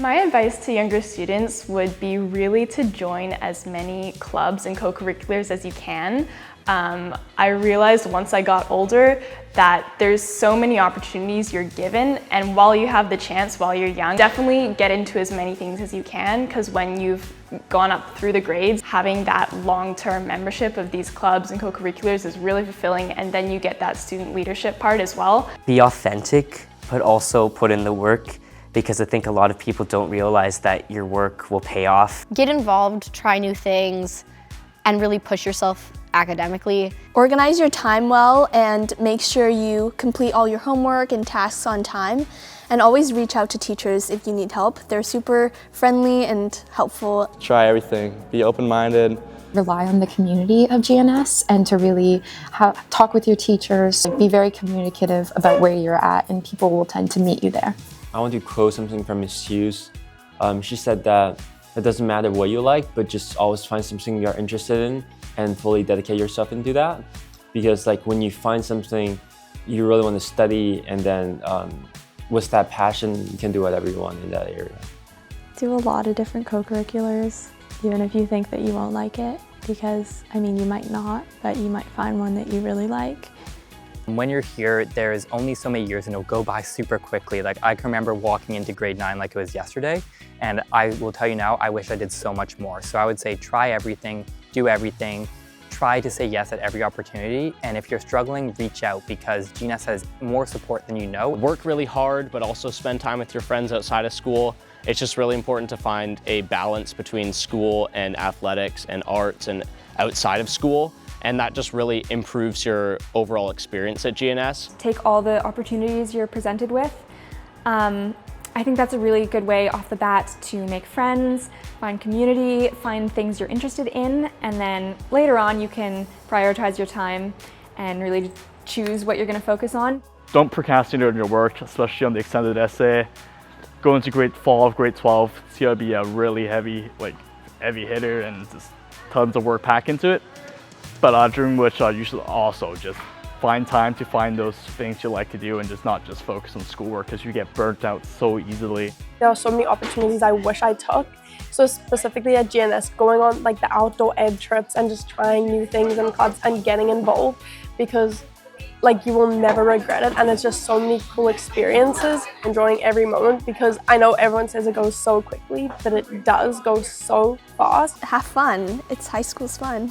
My advice to younger students would be really to join as many clubs and co-curriculars as you can. I realized once I got older that there's so many opportunities you're given, and while you have the chance while you're young, definitely get into as many things as you can, because when you've gone up through the grades, having that long-term membership of these clubs and co-curriculars is really fulfilling, and then you get that student leadership part as well. Be authentic, but also put in the work, because I think a lot of people don't realize that your work will pay off. Get involved, try new things, and really push yourself academically. Organize your time well and make sure you complete all your homework and tasks on time. And always reach out to teachers if you need help. They're super friendly and helpful. Try everything, be open-minded. Rely on the community of GNS and to really talk with your teachers. Be very communicative about where you're at, and people will tend to meet you there. I want to quote something from Ms. Hughes. She said that it doesn't matter what you like, but just always find something you're interested in and fully dedicate yourself into that. Because when you find something you really want to study, and then with that passion, you can do whatever you want in that area. Do a lot of different co-curriculars, even if you think that you won't like it, because you might not, but you might find one that you really like. When you're here, there's only so many years and it'll go by super quickly. I can remember walking into grade 9 like it was yesterday, and I will tell you now, I wish I did so much more. So I would say try everything, do everything, try to say yes at every opportunity, and if you're struggling, reach out, because GNS has more support than you know. Work really hard, but also spend time with your friends outside of school. It's just really important to find a balance between school and athletics and arts and outside of school. And that just really improves your overall experience at GNS. Take all the opportunities you're presented with. I think that's a really good way off the bat to make friends, find community, find things you're interested in, and then later on you can prioritize your time and really choose what you're going to focus on. Don't procrastinate on your work, especially on the extended essay. Go into fall of grade 12, it's going to be a really heavy hitter and just tons of work packed into it. But during which you should also just find time to find those things you like to do and just not just focus on schoolwork, because you get burnt out so easily. There are so many opportunities I wish I took. So specifically at GNS, going on the outdoor ed trips and just trying new things and clubs and getting involved, because you will never regret it, and it's just so many cool experiences, enjoying every moment, because I know everyone says it goes so quickly, but it does go so fast. Have fun. It's high school's fun.